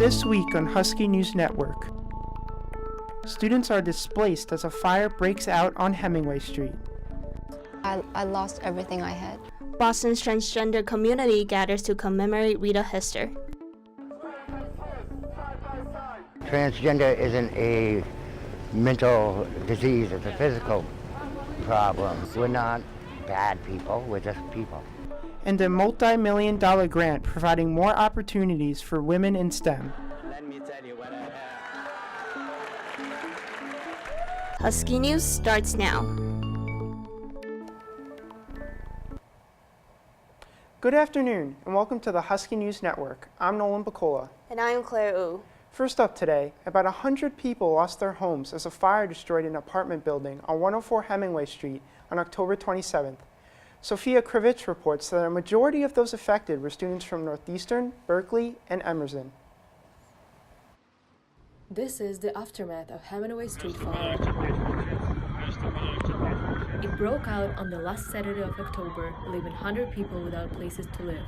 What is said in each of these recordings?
This week on Husky News Network, students are displaced as a fire breaks out on Hemingway Street. I lost everything I had. Boston's transgender community gathers to commemorate Rita Hester. Transgender isn't a mental disease, it's a physical problem. We're not bad people, we're just people. And a multi-million-dollar grant providing more opportunities for women in STEM. Let me tell you what I have. Husky News starts now. Good afternoon, and welcome to the Husky News Network. I'm Nolan Bacola. And I'm Cleo. First up today, about 100 people lost their homes as a fire destroyed an apartment building on 104 Hemingway Street on October 27th. Sophia Kravitz reports that a majority of those affected were students from Northeastern, Berkeley, and Emerson. This is the aftermath of Hemingway Street fire. It broke out on the last Saturday of October, leaving 100 people without places to live.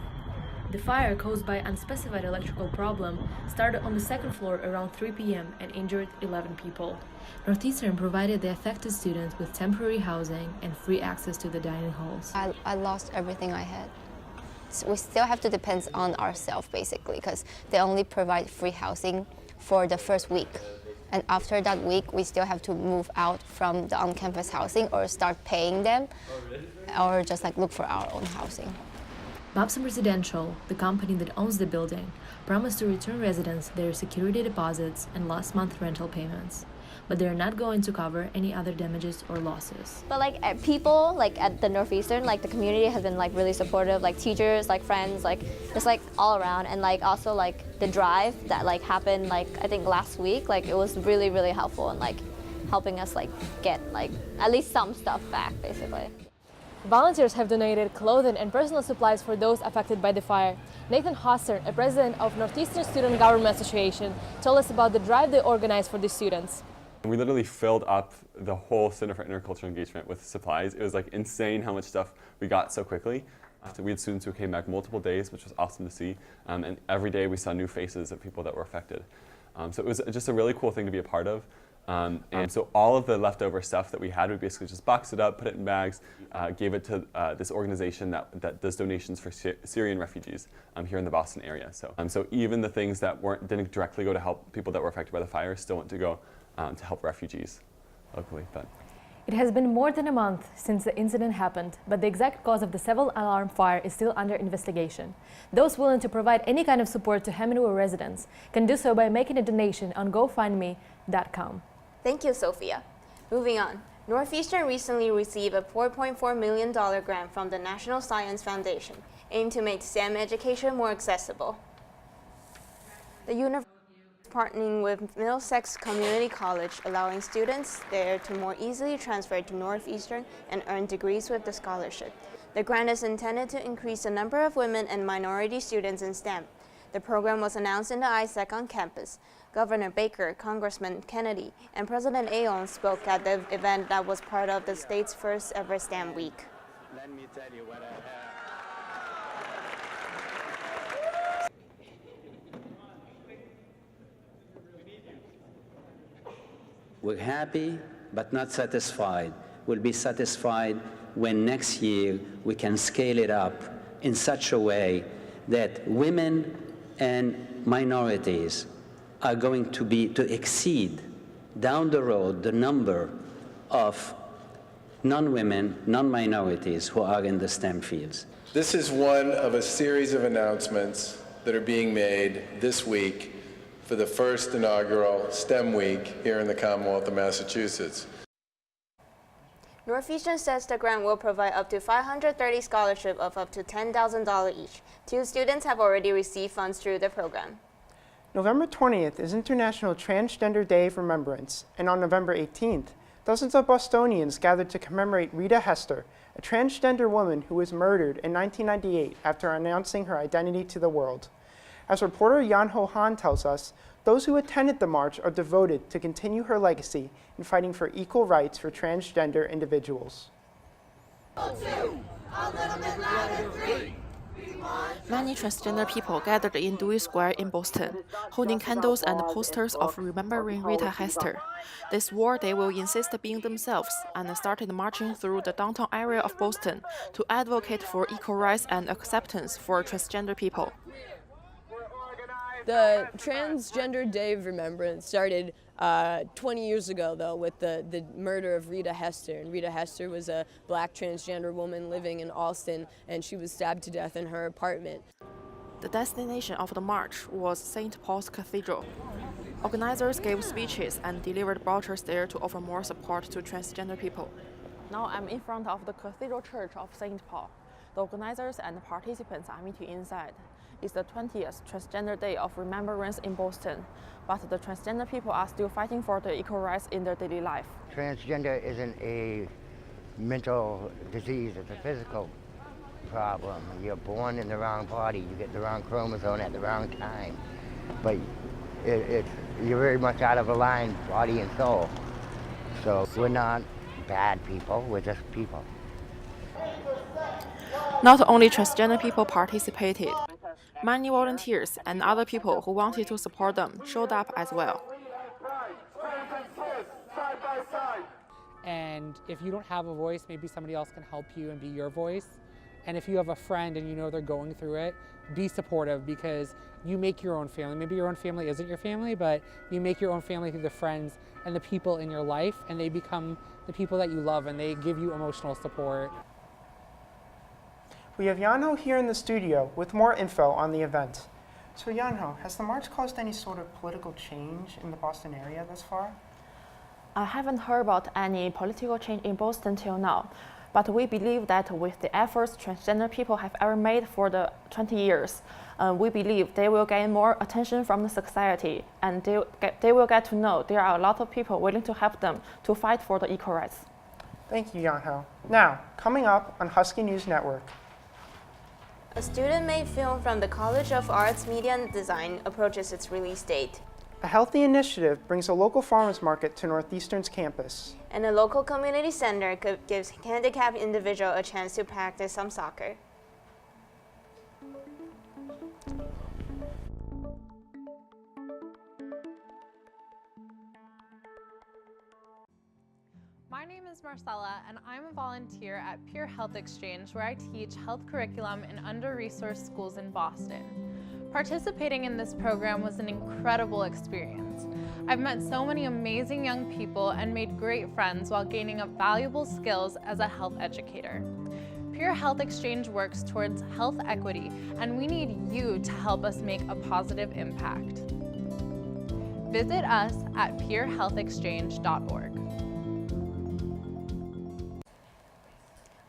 The fire, caused by unspecified electrical problem, started on the second floor around 3 p.m. and injured 11 people. Northeastern provided the affected students with temporary housing and free access to the dining halls. I lost everything I had. So we still have to depend on ourselves, basically, because they only provide free housing for the first week. And after that week, we still have to move out from the on-campus housing or start paying them, or just look for our own housing. Babson Residential, the company that owns the building, promised to return residents their security deposits and last month's rental payments, but they're not going to cover any other damages or losses. But people at the Northeastern, the community has been really supportive, teachers, friends, just all around, and also the drive that happened I think last week, it was really, really helpful in helping us get at least some stuff back, basically. Volunteers have donated clothing and personal supplies for those affected by the fire. Nathan Hostern, a president of Northeastern Student Government Association, told us about the drive they organized for the students. We literally filled up the whole Center for Intercultural Engagement with supplies. It was insane how much stuff we got so quickly. We had students who came back multiple days, which was awesome to see. And every day we saw new faces of people that were affected. So it was just a really cool thing to be a part of. And so all of the leftover stuff that we had, we basically just boxed it up, put it in bags, gave it to this organization that does donations for Syrian refugees here in the Boston area. So even the things that didn't directly go to help people that were affected by the fire still went to go to help refugees locally. But it has been more than a month since the incident happened, but the exact cause of the several-alarm fire is still under investigation. Those willing to provide any kind of support to Hemingway residents can do so by making a donation on GoFundMe.com. Thank you, Sophia. Moving on. Northeastern recently received a $4.4 million grant from the National Science Foundation, aimed to make STEM education more accessible. The university is partnering with Middlesex Community College, allowing students there to more easily transfer to Northeastern and earn degrees with the scholarship. The grant is intended to increase the number of women and minority students in STEM. The program was announced in the ISAC on campus. Governor Baker, Congressman Kennedy, and President Aoun spoke at the event that was part of the state's first ever STEM week. Let me tell you what I have. We're happy but not satisfied. We'll be satisfied when next year we can scale it up in such a way that women and minorities are going to exceed down the road the number of non-women, non-minorities who are in the STEM fields. This is one of a series of announcements that are being made this week for the first inaugural STEM week here in the Commonwealth of Massachusetts. Northeastern says the grant will provide up to 530 scholarships of up to $10,000 each. 2 students have already received funds through the program. November 20th is International Transgender Day of Remembrance, and on November 18th, dozens of Bostonians gathered to commemorate Rita Hester, a transgender woman who was murdered in 1998 after announcing her identity to the world. As reporter Jan Ho Han tells us, those who attended the march are devoted to continue her legacy in fighting for equal rights for transgender individuals. A little bit louder, 3. Many transgender people gathered in Dewey Square in Boston, holding candles and posters of remembering Rita Hester. They swore they will insist being themselves and started marching through the downtown area of Boston to advocate for equal rights and acceptance for transgender people. The Transgender Day of Remembrance started 20 years ago, though, with the murder of Rita Hester. And Rita Hester was a black transgender woman living in Austin, and she was stabbed to death in her apartment. The destination of the march was St. Paul's Cathedral. Organizers gave speeches and delivered brochures there to offer more support to transgender people. Now I'm in front of the Cathedral Church of St. Paul. The organizers and participants are meeting inside. It's the 20th Transgender Day of Remembrance in Boston, but the transgender people are still fighting for the equal rights in their daily life. Transgender isn't a mental disease, it's a physical problem. You're born in the wrong body, you get the wrong chromosome at the wrong time. But you're very much out of line, body and soul. So we're not bad people, we're just people. Not only transgender people participated, many volunteers and other people who wanted to support them showed up as well. And if you don't have a voice, maybe somebody else can help you and be your voice. And if you have a friend and you know they're going through it, be supportive, because you make your own family. Maybe your own family isn't your family, but you make your own family through the friends and the people in your life, and they become the people that you love, and they give you emotional support. We have Yanho here in the studio with more info on the event. So Yanho, has the march caused any sort of political change in the Boston area thus far? I haven't heard about any political change in Boston till now, but we believe that with the efforts transgender people have ever made for the 20 years, we believe they will gain more attention from the society, and they will get to know there are a lot of people willing to help them to fight for the equal rights. Thank you, Yanho. Now, coming up on Husky News Network. A student-made film from the College of Arts, Media and Design approaches its release date. A healthy initiative brings a local farmers market to Northeastern's campus. And a local community center gives handicapped individual a chance to practice some soccer. My name is Marcella, and I'm a volunteer at Pure Health Exchange, where I teach health curriculum in under-resourced schools in Boston. Participating in this program was an incredible experience. I've met so many amazing young people and made great friends while gaining up valuable skills as a health educator. Pure Health Exchange works towards health equity, and we need you to help us make a positive impact. Visit us at purehealthexchange.org.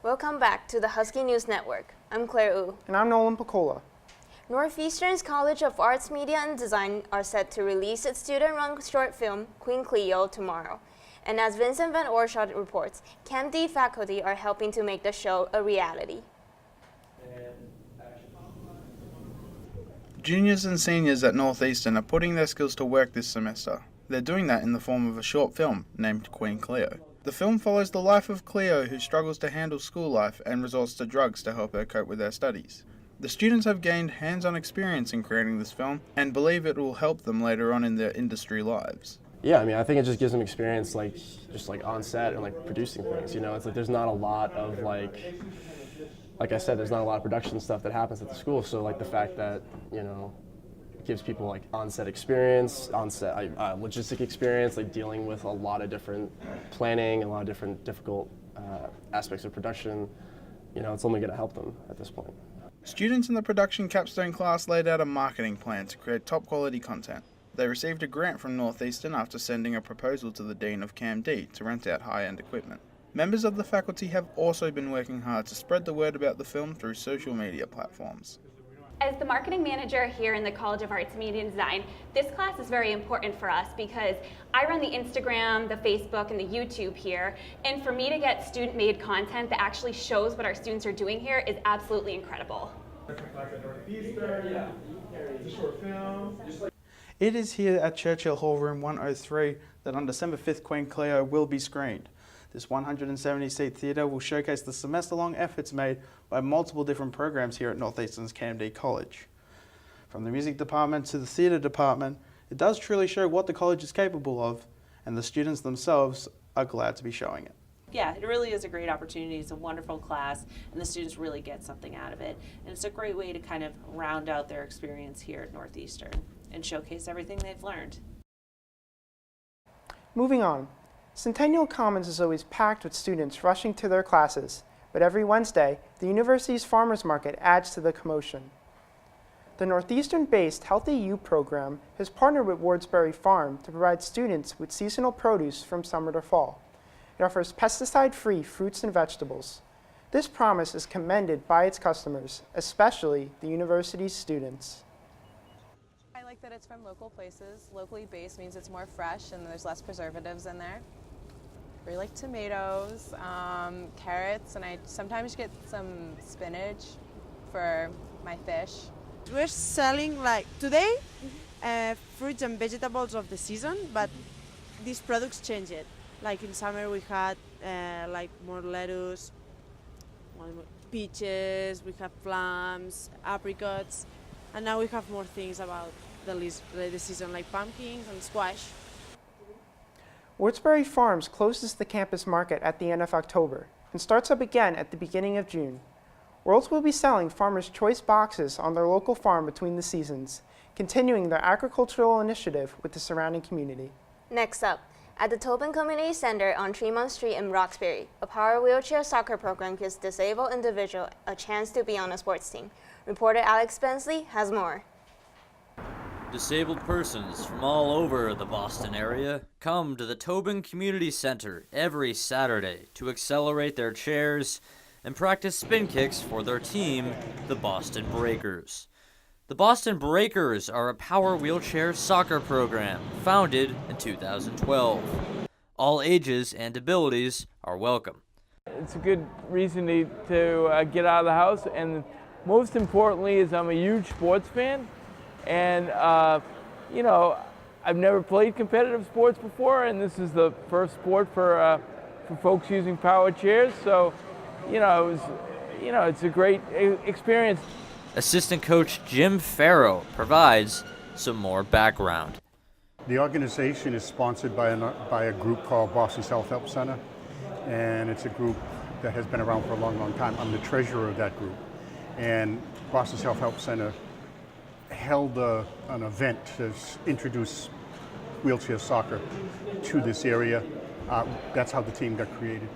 Welcome back to the Husky News Network. I'm Claire Wu. And I'm Nolan Piccola. Northeastern's College of Arts, Media and Design are set to release its student-run short film, Queen Cleo, tomorrow. And as Vincent Van Oorschot reports, CAMD faculty are helping to make the show a reality. Juniors and seniors at Northeastern are putting their skills to work this semester. They're doing that in the form of a short film named Queen Cleo. The film follows the life of Cleo, who struggles to handle school life and resorts to drugs to help her cope with her studies. The students have gained hands-on experience in creating this film and believe it will help them later on in their industry lives. Yeah, I mean, I think it just gives them experience, just on set and producing things. You know, it's like there's not a lot of like I said, there's not a lot of production stuff that happens at the school. So the fact that gives people on-set experience, logistic experience, dealing with a lot of different planning, a lot of different difficult aspects of production. It's only going to help them at this point. Students in the production capstone class laid out a marketing plan to create top-quality content. They received a grant from Northeastern after sending a proposal to the Dean of CAMD to rent out high-end equipment. Members of the faculty have also been working hard to spread the word about the film through social media platforms. As the marketing manager here in the College of Arts, Media and Design, this class is very important for us because I run the Instagram, the Facebook, and the YouTube here, and for me to get student-made content that actually shows what our students are doing here is absolutely incredible. It is here at Churchill Hall Room 103 that on December 5th Queen Cleo will be screened. This 170-seat theatre will showcase the semester-long efforts made by multiple different programs here at Northeastern's KMD College. From the music department to the theatre department, it does truly show what the college is capable of, and the students themselves are glad to be showing it. Yeah, it really is a great opportunity. It's a wonderful class, and the students really get something out of it. And it's a great way to kind of round out their experience here at Northeastern and showcase everything they've learned. Moving on. Centennial Commons is always packed with students rushing to their classes, but every Wednesday, the university's farmers market adds to the commotion. The Northeastern-based Healthy U program has partnered with Wardsbury Farm to provide students with seasonal produce from summer to fall. It offers pesticide-free fruits and vegetables. This promise is commended by its customers, especially the university's students. I like that it's from local places. Locally based means it's more fresh and there's less preservatives in there. We like tomatoes, carrots, and I sometimes get some spinach for my fish. We're selling like today fruits and vegetables of the season, but these products change it. Like in summer we had like more lettuce, peaches, we have plums, apricots, and now we have more things about the season like pumpkins and squash. Wardsbury Farms closes the campus market at the end of October and starts up again at the beginning of June. Worlds will be selling farmers' choice boxes on their local farm between the seasons, continuing their agricultural initiative with the surrounding community. Next up, at the Tobin Community Center on Tremont Street in Roxbury, a power wheelchair soccer program gives disabled individuals a chance to be on a sports team. Reporter Alex Bensley has more. Disabled persons from all over the Boston area come to the Tobin Community Center every Saturday to accelerate their chairs and practice spin kicks for their team, the Boston Breakers. The Boston Breakers are a power wheelchair soccer program founded in 2012. All ages and abilities are welcome. It's a good reason to get out of the house, and most importantly is I'm a huge sports fan. And, you know, I've never played competitive sports before, and this is the first sport for folks using power chairs. So, you know, it's a great experience. Assistant coach Jim Farrow provides some more background. The organization is sponsored by a group called Boston Self-Help Center, and it's a group that has been around for a long, long time. I'm the treasurer of that group, and Boston Self-Help Center held an event to introduce wheelchair soccer to this area. That's how the team got created.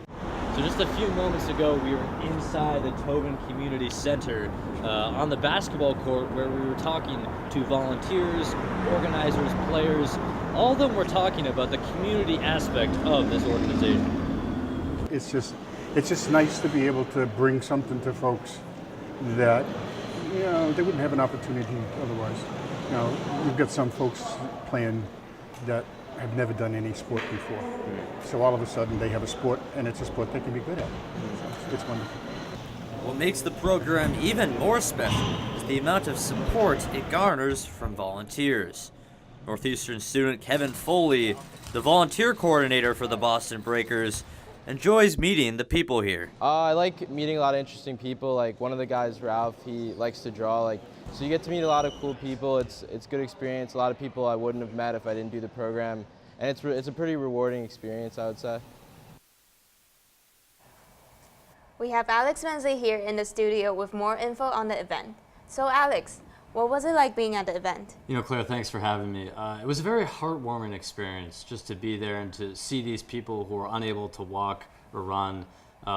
So just a few moments ago, we were inside the Tobin Community Center on the basketball court where we were talking to volunteers, organizers, players. All of them were talking about the community aspect of this organization. It's just nice to be able to bring something to folks that, you know, they wouldn't have an opportunity otherwise. You know, you've got some folks playing that have never done any sport before. So all of a sudden they have a sport, and it's a sport they can be good at. So it's wonderful. What makes the program even more special is the amount of support it garners from volunteers. Northeastern student Kevin Foley, the volunteer coordinator for the Boston Breakers, enjoys meeting the people here. I like meeting a lot of interesting people. Like one of the guys, Ralph, he likes to draw. So you get to meet a lot of cool people. It's a good experience. A lot of people I wouldn't have met if I didn't do the program, and it's a pretty rewarding experience, I would say. We have Alex Bensley here in the studio with more info on the event. So Alex, what was it like being at the event? You know, Claire, thanks for having me. It was a very heartwarming experience just to be there and to see these people who are unable to walk or run.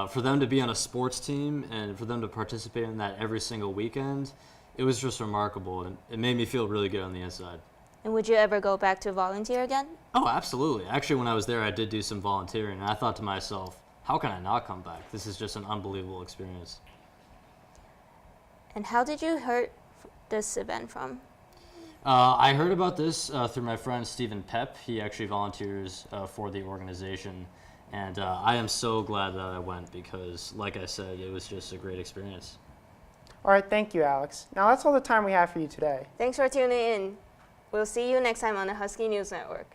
For them to be on a sports team and for them to participate in that every single weekend, it was just remarkable, and it made me feel really good on the inside. And would you ever go back to volunteer again? Oh, absolutely. Actually, when I was there, I did do some volunteering, and I thought to myself, how can I not come back? This is just an unbelievable experience. And how did you hear this event from? I heard about this through my friend Stephen Pep. He actually volunteers for the organization, and I am so glad that I went because, like I said, it was just a great experience. All right, thank you, Alex. Now that's all the time we have for you today. Thanks for tuning in. We'll see you next time on the Husky News Network.